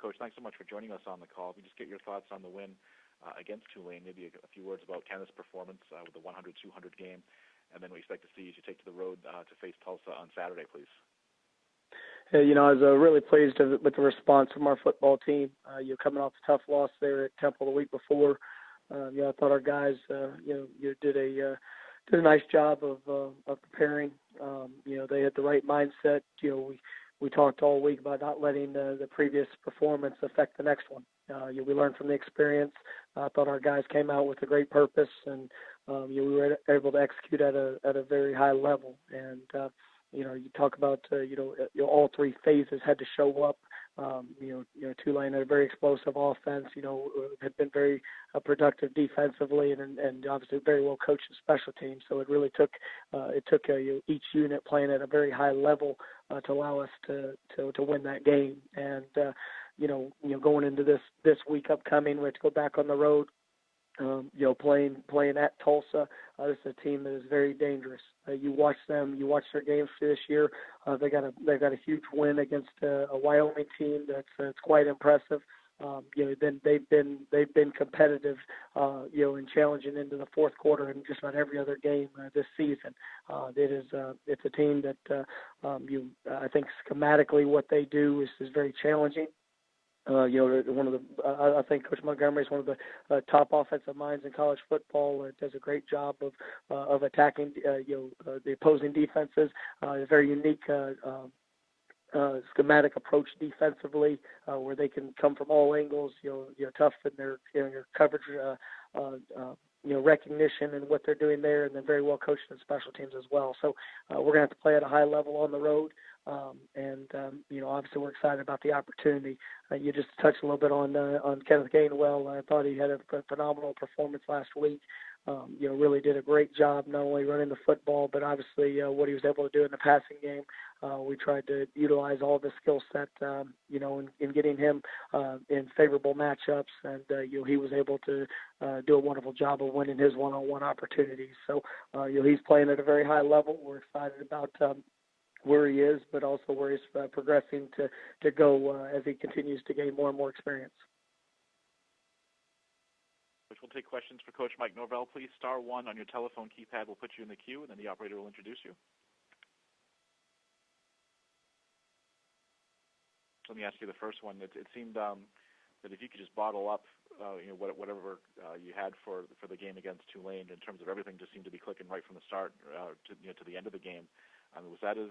Coach, thanks so much for joining us on the call. If we just get your thoughts on the win against Tulane, maybe a few words about Kenneth's performance with the 100-200 game, and then we expect to see as you take to the road to face Tulsa on Saturday, please. Hey, I was really pleased with the response from our football team. Coming off a tough loss there at Temple the week before. I thought our guys, did a nice job of preparing. They had the right mindset. We talked all week about not letting the previous performance affect the next one. We learned from the experience. I thought our guys came out with a great purpose, and we were able to execute at a very high level. And you talk about all three phases had to show up. Tulane had a very explosive offense. Had been very productive defensively, and obviously very well coached in special teams. So it really took each unit playing at a very high level to allow us to win that game. And going into this week upcoming, we have to go back on the road. Playing at Tulsa, this is a team that is very dangerous. You watch their games this year. They got a huge win against a Wyoming team that's quite impressive. Then they've been competitive, and challenging into the fourth quarter in just about every other game this season. It's a team that I think schematically what they do is very challenging. I think Coach Montgomery is one of the top offensive minds in college football. Does a great job of attacking the opposing defenses. A very unique schematic approach defensively, where they can come from all angles. Tough in their coverage, recognition and what they're doing there, and then very well coached in special teams as well. So we're gonna have to play at a high level on the road. Obviously we're excited about the opportunity. You just touched a little bit on Kenneth Gainwell. I thought he had a phenomenal performance last week. Really did a great job not only running the football, but obviously what he was able to do in the passing game. We tried to utilize all of his skill set, in getting him in favorable matchups, and he was able to do a wonderful job of winning his one-on-one opportunities. So he's playing at a very high level. We're excited about where he is, but also where he's progressing to go as he continues to gain more and more experience. We'll take questions for Coach Mike Norvell. Please star 1 on your telephone keypad. We'll put you in the queue, and then the operator will introduce you. Let me ask you the first one. It seemed that if you could just bottle up, whatever you had for the game against Tulane, in terms of everything just seemed to be clicking right from the start to the end of the game. Was that as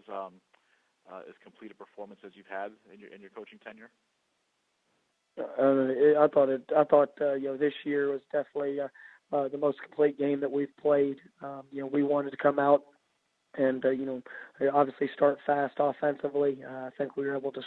complete a performance as you've had in your coaching tenure? I thought this year was definitely the most complete game that we've played. We wanted to come out and obviously start fast offensively. I think we were able to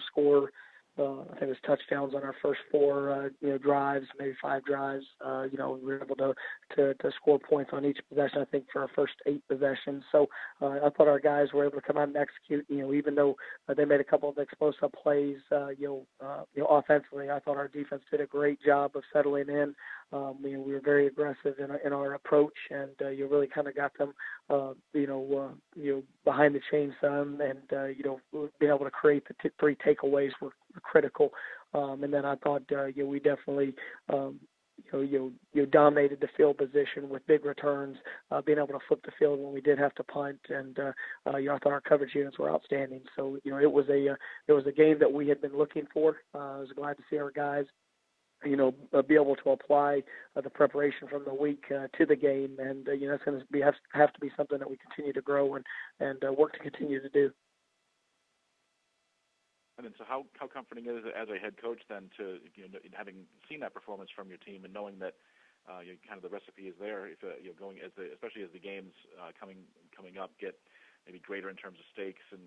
score. I think it was touchdowns on our first 4 drives, maybe 5 drives. We were able to score points on each possession, I think, for our first 8 possessions. So I thought our guys were able to come out and execute, even though they made a couple of explosive plays, offensively. I thought our defense did a great job of settling in. We were very aggressive in our approach, and you really kind of got them, behind the chains some, and being able to create the 3 takeaways were critical. And then I thought we definitely dominated the field position with big returns, being able to flip the field when we did have to punt, and I thought our coverage units were outstanding. So it was a game that we had been looking for. I was glad to see our guys be able to apply the preparation from the week to the game, and it's going to have to be something that we continue to grow and work to continue to do. And then, so how comforting is it as a head coach then to having seen that performance from your team and knowing that kind of the recipe is there, if going especially as the games coming up get maybe greater in terms of stakes and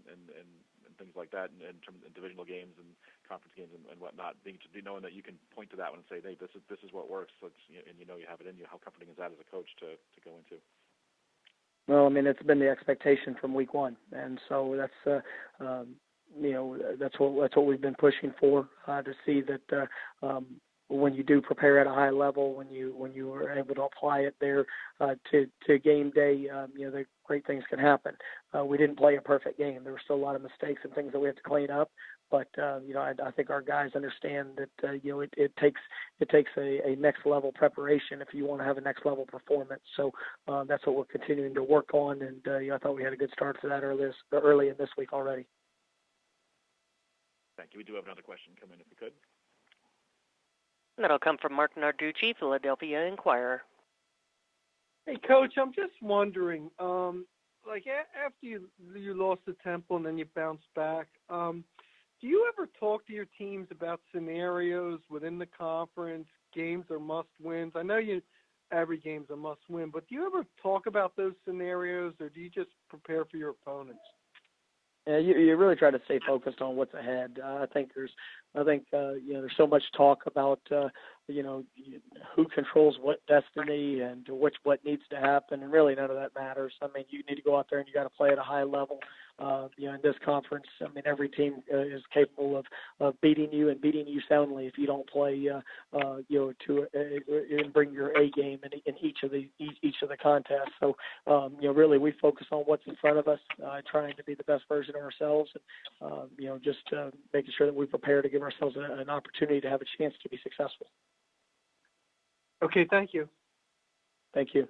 things like that, in terms of divisional games and conference games and whatnot, knowing that you can point to that one and say, hey, this is what works, and you have it in you. How comforting is that as a coach to go into? Well, I mean, it's been the expectation from week 1, and so that's that's what we've been pushing for, to see that when you do prepare at a high level, when you are able to apply it there to game day, the great things can happen. We didn't play a perfect game. There were still a lot of mistakes and things that we have to clean up. But I think our guys understand that it takes a next level preparation if you want to have a next level performance. So that's what we're continuing to work on. And I thought we had a good start to that early in this week already. Thank you. We do have another question come in if we could. That'll come from Mark Narducci, Philadelphia Inquirer. Hey, Coach, I'm just wondering, after you lost to Temple and then you bounced back, do you ever talk to your teams about scenarios within the conference, games are must-wins? I know every game's a must-win, but do you ever talk about those scenarios, or do you just prepare for your opponents? Yeah, you really try to stay focused on what's ahead. I think there's so much talk about who controls what destiny and what needs to happen, and really none of that matters. I mean, you need to go out there and you got to play at a high level. In this conference, I mean, every team is capable of beating you and beating you soundly if you don't play, and bring your A game in each of the contests. So, really we focus on what's in front of us, trying to be the best version of ourselves, and just making sure that we prepare to give ourselves an opportunity to have a chance to be successful. Okay, thank you. Thank you.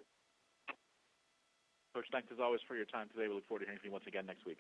Coach, thanks as always for your time today. We look forward to hearing from you once again next week.